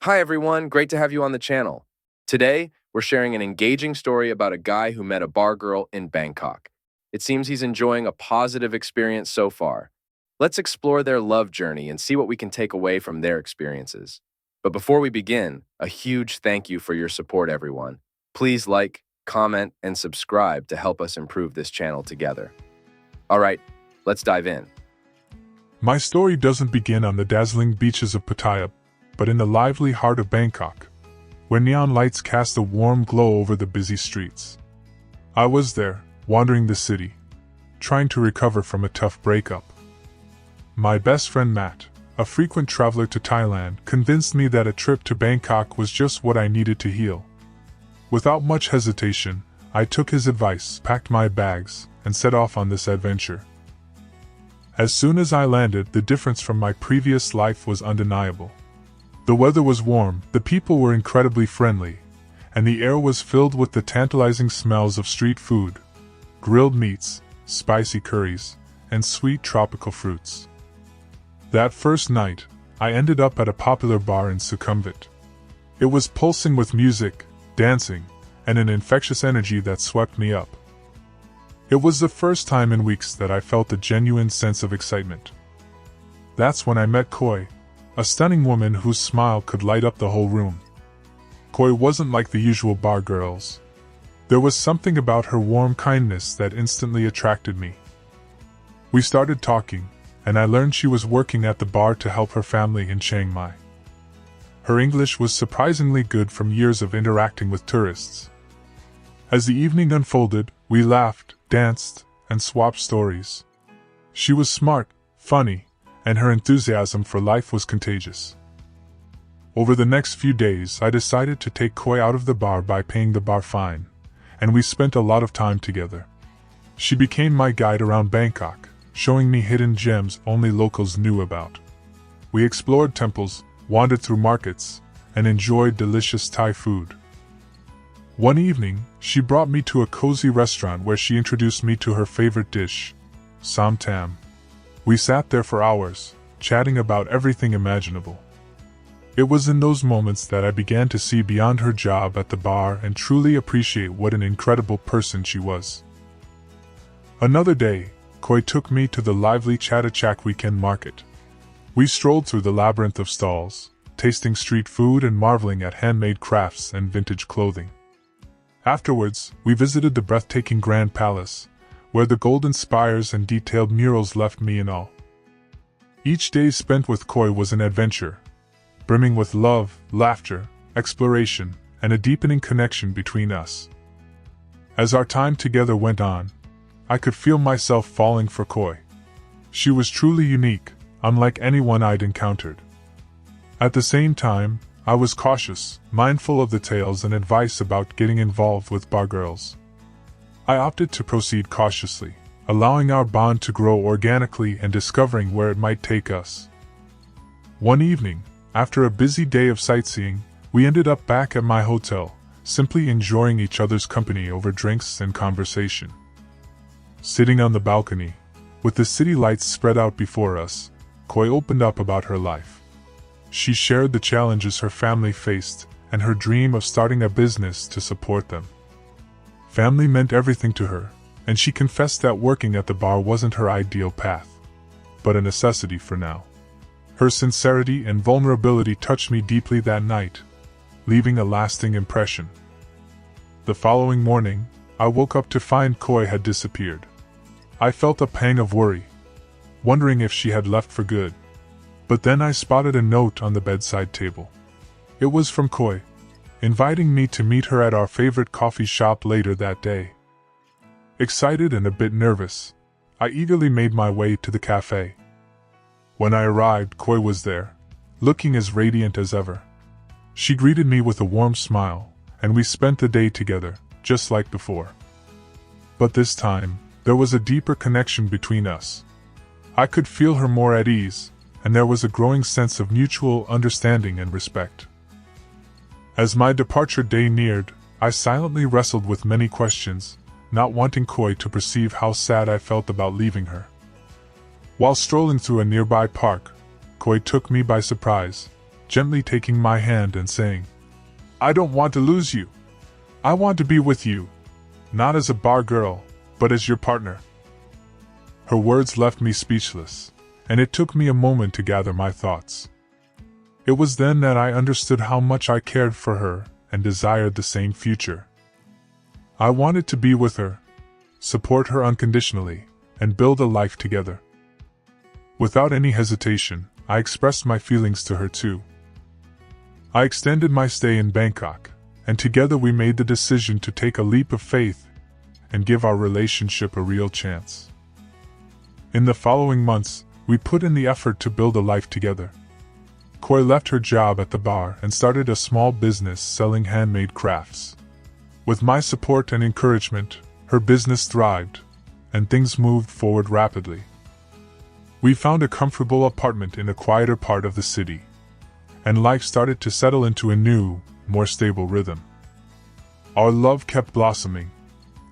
Hi everyone, great to have you on the channel. Today, we're sharing an engaging story about a guy who met a bar girl in Bangkok. It seems he's enjoying a positive experience so far. Let's explore their love journey and see what we can take away from their experiences. But before we begin, a huge thank you for your support, everyone. Please like, comment, and subscribe to help us improve this channel together. All right, let's dive in. My story doesn't begin on the dazzling beaches of Pattaya, but in the lively heart of Bangkok, where neon lights cast a warm glow over the busy streets. I was there, wandering the city, trying to recover from a tough breakup. My best friend Matt, a frequent traveler to Thailand, convinced me that a trip to Bangkok was just what I needed to heal. Without much hesitation, I took his advice, packed my bags, and set off on this adventure. As soon as I landed, the difference from my previous life was undeniable. The weather was warm, the people were incredibly friendly, and the air was filled with the tantalizing smells of street food, grilled meats, spicy curries, and sweet tropical fruits. That first night, I ended up at a popular bar in Sukhumvit. It was pulsing with music, dancing, and an infectious energy that swept me up. It was the first time in weeks that I felt a genuine sense of excitement. That's when I met Koi, a stunning woman whose smile could light up the whole room. Koi wasn't like the usual bar girls. There was something about her warm kindness that instantly attracted me. We started talking, and I learned she was working at the bar to help her family in Chiang Mai. Her English was surprisingly good from years of interacting with tourists. As the evening unfolded, we laughed, danced, and swapped stories. She was smart, funny, and her enthusiasm for life was contagious. Over the next few days, I decided to take Koi out of the bar by paying the bar fine, and we spent a lot of time together. She became my guide around Bangkok, showing me hidden gems only locals knew about. We explored temples, wandered through markets, and enjoyed delicious Thai food. One evening, she brought me to a cozy restaurant where she introduced me to her favorite dish, Sam Tam. We sat there for hours, chatting about everything imaginable. It was in those moments that I began to see beyond her job at the bar and truly appreciate what an incredible person she was. Another day, Koi took me to the lively Chatuchak weekend market. We strolled through the labyrinth of stalls, tasting street food and marveling at handmade crafts and vintage clothing. Afterwards, we visited the breathtaking Grand Palace, where the golden spires and detailed murals left me in awe. Each day spent with Koi was an adventure, brimming with love, laughter, exploration, and a deepening connection between us. As our time together went on, I could feel myself falling for Koi. She was truly unique, unlike anyone I'd encountered. At the same time, I was cautious, mindful of the tales and advice about getting involved with bar girls. I opted to proceed cautiously, allowing our bond to grow organically and discovering where it might take us. One evening, after a busy day of sightseeing, we ended up back at my hotel, simply enjoying each other's company over drinks and conversation. Sitting on the balcony, with the city lights spread out before us, Koi opened up about her life. She shared the challenges her family faced and her dream of starting a business to support them. Family meant everything to her, and she confessed that working at the bar wasn't her ideal path, but a necessity for now. Her sincerity and vulnerability touched me deeply that night, leaving a lasting impression. The following morning, I woke up to find Koi had disappeared. I felt a pang of worry, wondering if she had left for good. But then I spotted a note on the bedside table. It was from Koi, inviting me to meet her at our favorite coffee shop later that day. Excited and a bit nervous, I eagerly made my way to the cafe. When I arrived, Koi was there, looking as radiant as ever. She greeted me with a warm smile, and we spent the day together, just like before. But this time, there was a deeper connection between us. I could feel her more at ease, and there was a growing sense of mutual understanding and respect. As my departure day neared, I silently wrestled with many questions, not wanting Koi to perceive how sad I felt about leaving her. While strolling through a nearby park, Koi took me by surprise, gently taking my hand and saying, "I don't want to lose you. I want to be with you, not as a bar girl, but as your partner." Her words left me speechless, and it took me a moment to gather my thoughts. It was then that I understood how much I cared for her and desired the same future. I wanted to be with her, support her unconditionally, and build a life together. Without any hesitation, I expressed my feelings to her too. I extended my stay in Bangkok, and together we made the decision to take a leap of faith and give our relationship a real chance. In the following months, we put in the effort to build a life together. Koi left her job at the bar and started a small business selling handmade crafts. With my support and encouragement, her business thrived, and things moved forward rapidly. We found a comfortable apartment in a quieter part of the city, and life started to settle into a new, more stable rhythm. Our love kept blossoming,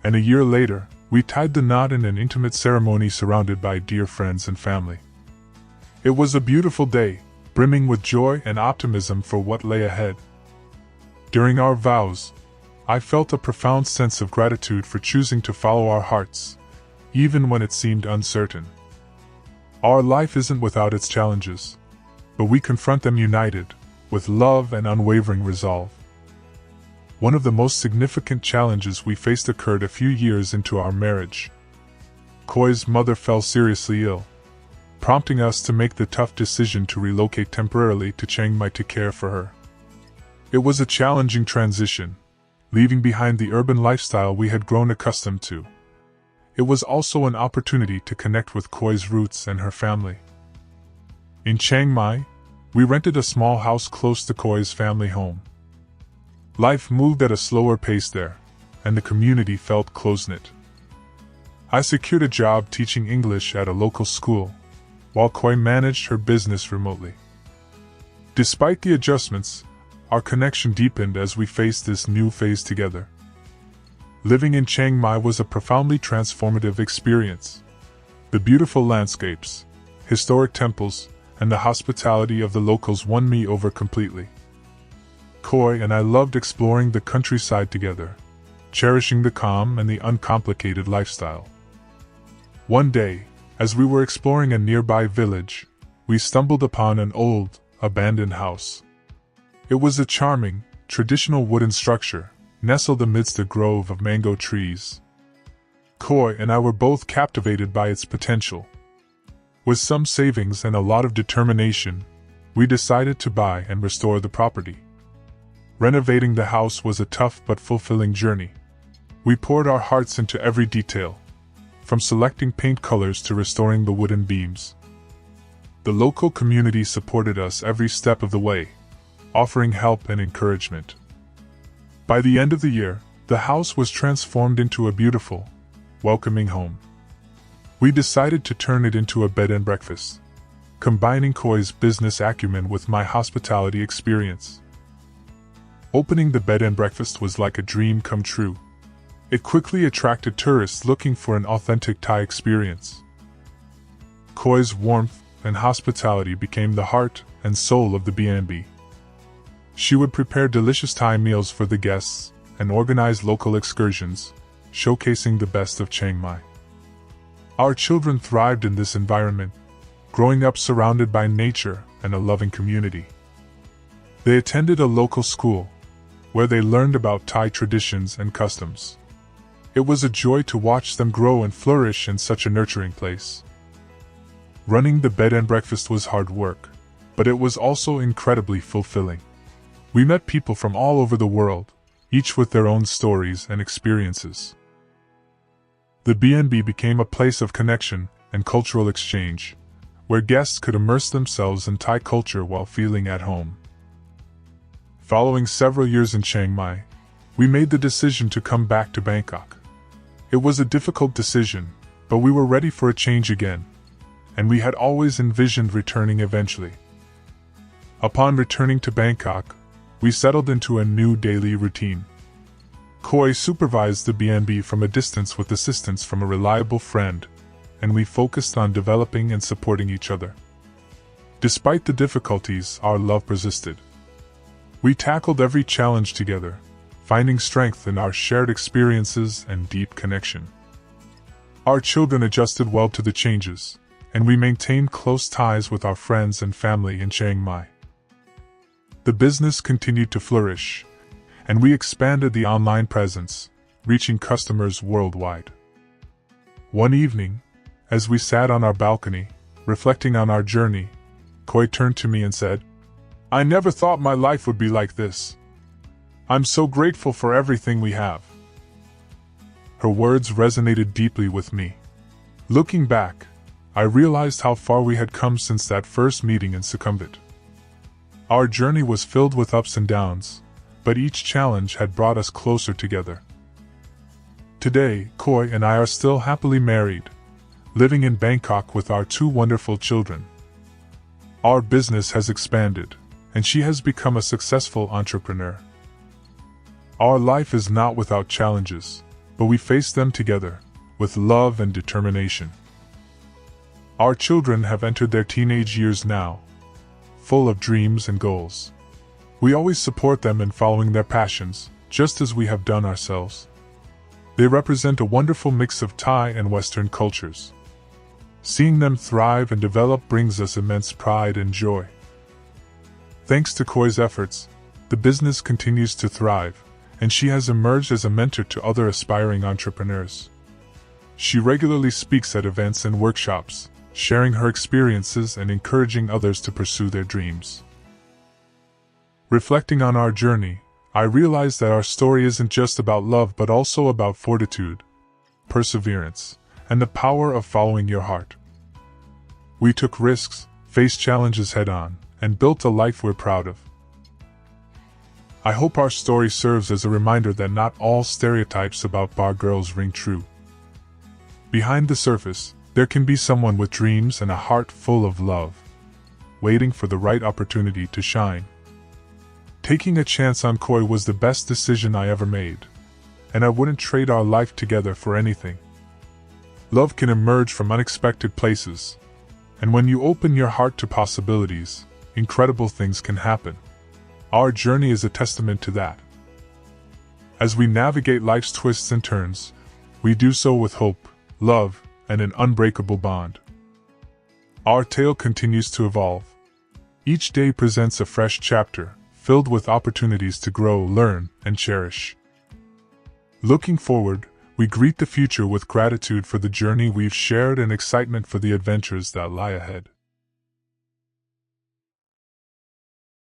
and a year later, we tied the knot in an intimate ceremony surrounded by dear friends and family. It was a beautiful day, brimming with joy and optimism for what lay ahead. During our vows, I felt a profound sense of gratitude for choosing to follow our hearts, even when it seemed uncertain. Our life isn't without its challenges, but we confront them united, with love and unwavering resolve. One of the most significant challenges we faced occurred a few years into our marriage. Koi's mother fell seriously ill, prompting us to make the tough decision to relocate temporarily to Chiang Mai to care for her. It was a challenging transition, leaving behind the urban lifestyle we had grown accustomed to. It was also an opportunity to connect with Koi's roots and her family. In Chiang Mai, we rented a small house close to Koi's family home. Life moved at a slower pace there, and the community felt close-knit. I secured a job teaching English at a local school, while Koi managed her business remotely. Despite the adjustments, our connection deepened as we faced this new phase together. Living in Chiang Mai was a profoundly transformative experience. The beautiful landscapes, historic temples, and the hospitality of the locals won me over completely. Koi and I loved exploring the countryside together, cherishing the calm and the uncomplicated lifestyle. One day, as we were exploring a nearby village, we stumbled upon an old, abandoned house. It was a charming, traditional wooden structure, nestled amidst a grove of mango trees. Koi and I were both captivated by its potential. With some savings and a lot of determination, we decided to buy and restore the property. Renovating the house was a tough but fulfilling journey. We poured our hearts into every detail, from selecting paint colors to restoring the wooden beams. The local community supported us every step of the way, offering help and encouragement. By the end of the year, the house was transformed into a beautiful, welcoming home. We decided to turn it into a bed and breakfast, combining Koi's business acumen with my hospitality experience. Opening the bed and breakfast was like a dream come true. It quickly attracted tourists looking for an authentic Thai experience. Koi's warmth and hospitality became the heart and soul of the B&B. She would prepare delicious Thai meals for the guests and organize local excursions, showcasing the best of Chiang Mai. Our children thrived in this environment, growing up surrounded by nature and a loving community. They attended a local school, where they learned about Thai traditions and customs. It was a joy to watch them grow and flourish in such a nurturing place. Running the bed and breakfast was hard work, but it was also incredibly fulfilling. We met people from all over the world, each with their own stories and experiences. The B&B became a place of connection and cultural exchange, where guests could immerse themselves in Thai culture while feeling at home. Following several years in Chiang Mai, we made the decision to come back to Bangkok. It was a difficult decision, but we were ready for a change again, and we had always envisioned returning eventually. Upon returning to Bangkok, we settled into a new daily routine. Koi supervised the B&B from a distance with assistance from a reliable friend, and we focused on developing and supporting each other. Despite the difficulties, our love persisted. We tackled every challenge together, finding strength in our shared experiences and deep connection. Our children adjusted well to the changes, and we maintained close ties with our friends and family in Chiang Mai. The business continued to flourish, and we expanded the online presence, reaching customers worldwide. One evening, as we sat on our balcony, reflecting on our journey, Koi turned to me and said, "I never thought my life would be like this. I'm so grateful for everything we have." Her words resonated deeply with me. Looking back, I realized how far we had come since that first meeting in Sukhumvit. Our journey was filled with ups and downs, but each challenge had brought us closer together. Today, Koi and I are still happily married, living in Bangkok with our two wonderful children. Our business has expanded, and she has become a successful entrepreneur. Our life is not without challenges, but we face them together, with love and determination. Our children have entered their teenage years now, full of dreams and goals. We always support them in following their passions, just as we have done ourselves. They represent a wonderful mix of Thai and Western cultures. Seeing them thrive and develop brings us immense pride and joy. Thanks to Koi's efforts, the business continues to thrive, and she has emerged as a mentor to other aspiring entrepreneurs. She regularly speaks at events and workshops, sharing her experiences and encouraging others to pursue their dreams. Reflecting on our journey, I realized that our story isn't just about love but also about fortitude, perseverance, and the power of following your heart. We took risks, faced challenges head-on, and built a life we're proud of. I hope our story serves as a reminder that not all stereotypes about bar girls ring true. Behind the surface, there can be someone with dreams and a heart full of love, waiting for the right opportunity to shine. Taking a chance on Koi was the best decision I ever made, and I wouldn't trade our life together for anything. Love can emerge from unexpected places, and when you open your heart to possibilities, incredible things can happen. Our journey is a testament to that. As we navigate life's twists and turns, we do so with hope, love, and an unbreakable bond. Our tale continues to evolve. Each day presents a fresh chapter, filled with opportunities to grow, learn, and cherish. Looking forward, we greet the future with gratitude for the journey we've shared and excitement for the adventures that lie ahead.